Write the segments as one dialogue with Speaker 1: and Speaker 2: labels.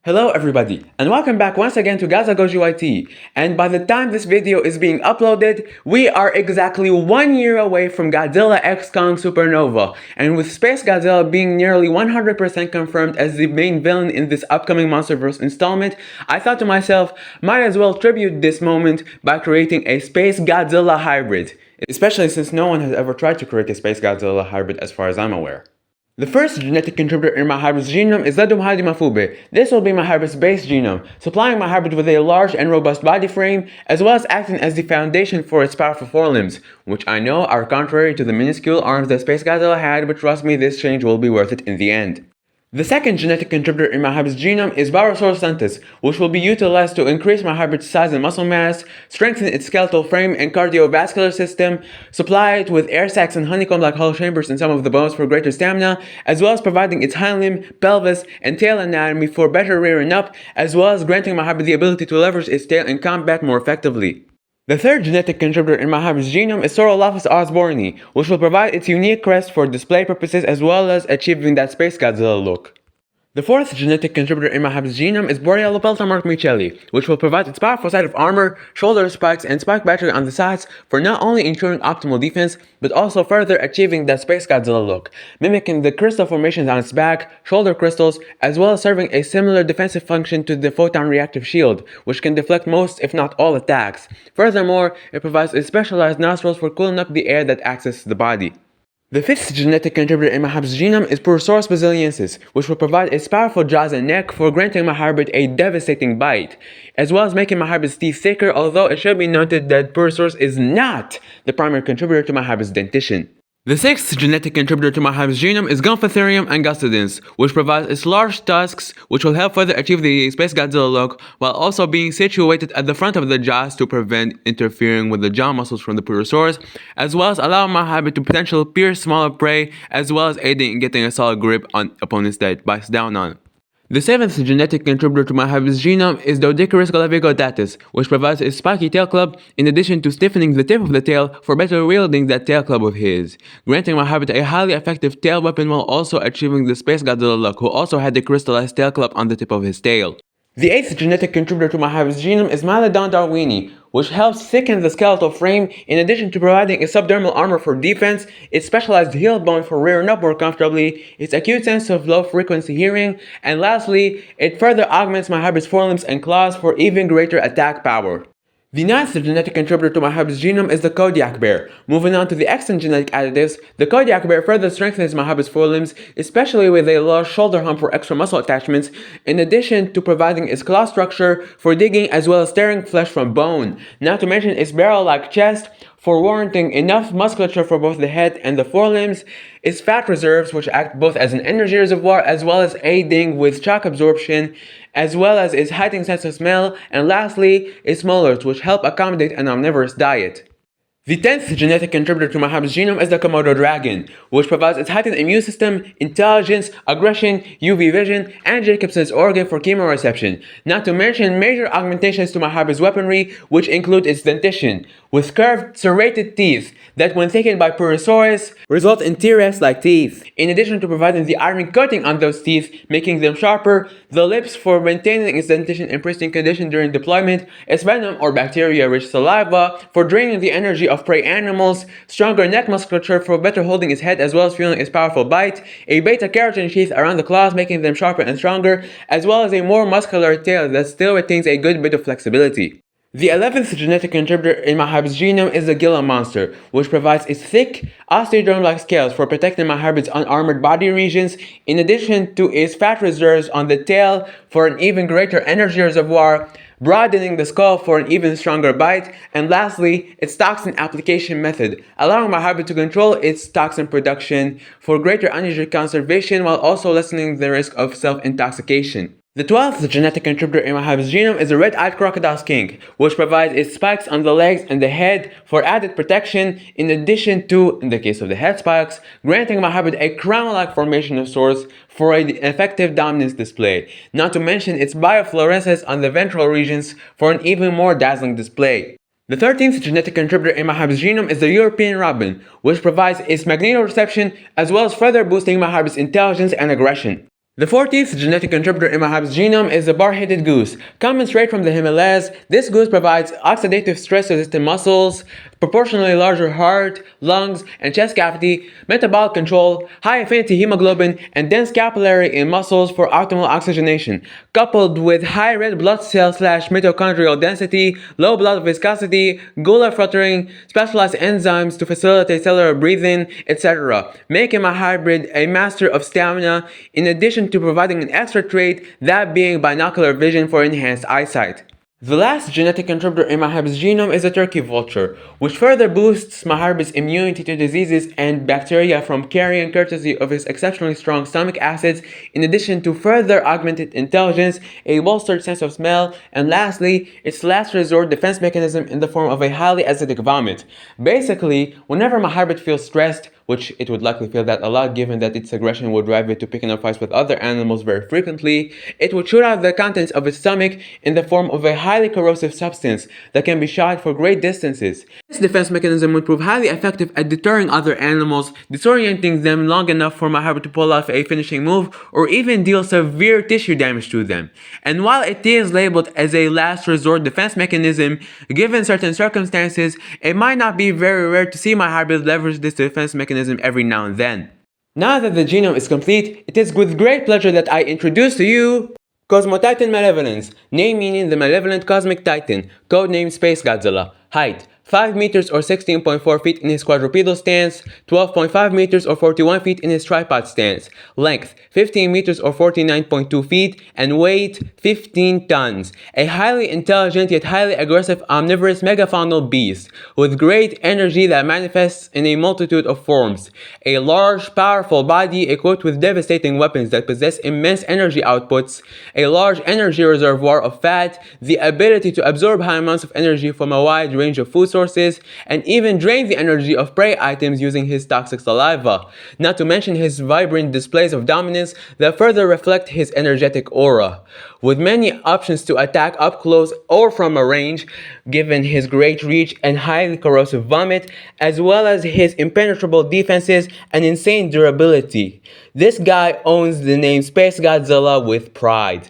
Speaker 1: Hello everybody, and welcome back once again to Godzilla. And by the time this video is being uploaded, we are exactly 1 year away from Godzilla X Kong Supernova. And with SpaceGodzilla being nearly 100% confirmed as the main villain in this upcoming monsterverse installment, I thought to myself, might as well tribute this moment by creating a SpaceGodzilla hybrid. Especially since no one has ever tried to create a SpaceGodzilla hybrid as far as I'm aware. The first genetic contributor in my hybrid's genome is Mafube. This will be my hybrid's base genome, supplying my hybrid with a large and robust body frame, as well as acting as the foundation for its powerful forelimbs, which I know are contrary to the minuscule arms that SpaceGodzilla had, but trust me, this change will be worth it in the end. The second genetic contributor in my hybrid's genome is Santis, which will be utilized to increase my hybrid's size and muscle mass, strengthen its skeletal frame and cardiovascular system, supply it with air sacs and honeycomb-like hollow chambers in some of the bones for greater stamina, as well as providing its hind limb, pelvis, and tail anatomy for better rearing up, as well as granting my hybrid the ability to leverage its tail in combat more effectively. The third genetic contributor in my hybrid's genome is Saurolophus osborni, which will provide its unique crest for display purposes as well as achieving that SpaceGodzilla look. The fourth genetic contributor in my hybrid's genome is Borealopelta Micheli, which will provide its powerful set of armor, shoulder spikes, and spike battery on the sides for not only ensuring optimal defense, but also further achieving that SpaceGodzilla look, mimicking the crystal formations on its back, shoulder crystals, as well as serving a similar defensive function to the photon reactive shield, which can deflect most if not all attacks. Furthermore, it provides its specialized nostrils for cooling up the air that accesses the body. The fifth genetic contributor in my hybrid's genome is Purosaurus basiliensis, which will provide its powerful jaws and neck for granting my hybrid a devastating bite, as well as making my hybrid's teeth thicker, although it should be noted that Purosaurus is not the primary contributor to my hybrid's dentition. The sixth genetic contributor to my hybrid's genome is Gomphotherium angustidens, which provides its large tusks, which will help further achieve the SpaceGodzilla look, while also being situated at the front of the jaws to prevent interfering with the jaw muscles from the Purosaurus, as well as allowing my hybrid to potentially pierce smaller prey, as well as aiding in getting a solid grip on opponents that it bites down on. The seventh genetic contributor to my hybrid's genome is Doedicurus glavigodatus, which provides a spiky tail club in addition to stiffening the tip of the tail for better wielding that tail club of his, granting my hybrid a highly effective tail weapon while also achieving the SpaceGodzilla look, who also had the crystallized tail club on the tip of his tail. The eighth genetic contributor to my hybrid's genome is Mylodon darwini, which helps thicken the skeletal frame in addition to providing its subdermal armor for defense, its specialized heel bone for rearing up more comfortably, its acute sense of low-frequency hearing, and lastly, it further augments my hybrid's forelimbs and claws for even greater attack power. The ninth genetic contributor to my hybrid's genome is the Kodiak bear. Moving on to the extant genetic additives, the Kodiak bear further strengthens my hybrid's forelimbs, especially with a large shoulder hump for extra muscle attachments, in addition to providing its claw structure for digging as well as tearing flesh from bone, not to mention its barrel-like chest for warranting enough musculature for both the head and the forelimbs, its fat reserves which act both as an energy reservoir as well as aiding with shock absorption, as well as its heightened sense of smell, and lastly, its molars which help accommodate an omnivorous diet. The 10th genetic contributor to my hybrid's genome is the Komodo dragon, which provides its heightened immune system, intelligence, aggression, UV vision, and Jacobson's organ for chemoreception, not to mention major augmentations to my hybrid's weaponry, which include its dentition, with curved, serrated teeth that when taken by Purosaurus result in T-Rex-like teeth, in addition to providing the iron coating on those teeth, making them sharper, the lips for maintaining its dentition in pristine condition during deployment, its venom or bacteria-rich saliva for draining the energy of prey animals, stronger neck musculature for better holding its head as well as fueling its powerful bite, a beta-carotene sheath around the claws making them sharper and stronger, as well as a more muscular tail that still retains a good bit of flexibility. The 11th genetic contributor in my hybrid's genome is the Gila monster, which provides its thick, osteoderm-like scales for protecting my hybrid's unarmored body regions, in addition to its fat reserves on the tail for an even greater energy reservoir, broadening the skull for an even stronger bite, and lastly, its toxin application method, allowing my hybrid to control its toxin production for greater energy conservation while also lessening the risk of self-intoxication. The 12th genetic contributor in my hybrid's genome is the red-eyed crocodile skink, which provides its spikes on the legs and the head for added protection, in addition to, in the case of the head spikes, granting my hybrid a crown-like formation of sorts for an effective dominance display, not to mention its biofluorescence on the ventral regions for an even more dazzling display. The 13th genetic contributor in my hybrid's genome is the European robin, which provides its magnetoreception as well as further boosting my hybrid's intelligence and aggression. The 14th genetic contributor in my hybrid's genome is the bar-headed goose. Coming straight from the Himalayas, this goose provides oxidative stress-resistant muscles, proportionally larger heart, lungs, and chest cavity, metabolic control, high-affinity hemoglobin, and dense capillary in muscles for optimal oxygenation, coupled with high red blood cell/mitochondrial density, low blood viscosity, gular fluttering, specialized enzymes to facilitate cellular breathing, etc., making my hybrid a master of stamina, in addition to providing an extra trait, that being binocular vision for enhanced eyesight. The last genetic contributor in my hybrid's genome is the turkey vulture, which further boosts my hybrid's immunity to diseases and bacteria from carrying courtesy of its exceptionally strong stomach acids, in addition to further augmented intelligence, a bolstered sense of smell, and lastly, its last resort defense mechanism in the form of a highly acidic vomit. Basically, whenever my hybrid feels stressed, which it would likely feel that a lot given that its aggression would drive it to picking up fights with other animals very frequently, it would shoot out the contents of its stomach in the form of a highly corrosive substance that can be shot for great distances. This defense mechanism would prove highly effective at deterring other animals, disorienting them long enough for my hybrid to pull off a finishing move or even deal severe tissue damage to them. And while it is labeled as a last resort defense mechanism, given certain circumstances, it might not be very rare to see my hybrid leverage this defense mechanism every now and then. Now that the genome is complete, it is with great pleasure that I introduce to you Cosmotitan Malevolence, name meaning the malevolent cosmic titan, codenamed SpaceGodzilla. Height 5 meters or 16.4 feet in his quadrupedal stance, 12.5 meters or 41 feet in his tripod stance, length 15 meters or 49.2 feet, and weight 15 tons. A highly intelligent yet highly aggressive omnivorous megafaunal beast, with great energy that manifests in a multitude of forms. A large, powerful body equipped with devastating weapons that possess immense energy outputs, a large energy reservoir of fat, the ability to absorb high amounts of energy from a wide range of food sources, and even drain the energy of prey items using his toxic saliva, not to mention his vibrant displays of dominance that further reflect his energetic aura. With many options to attack up close or from a range, given his great reach and highly corrosive vomit, as well as his impenetrable defenses and insane durability. This guy owns the name SpaceGodzilla with pride.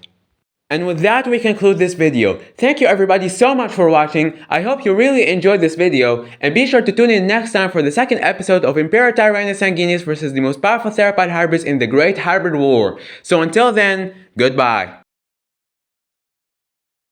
Speaker 1: And with that, we conclude this video. Thank you everybody so much for watching. I hope you really enjoyed this video, and be sure to tune in next time for the second episode of Imperatyrannus sanguinis versus the most powerful theropod hybrids in the Great Hybrid War. So until then, goodbye.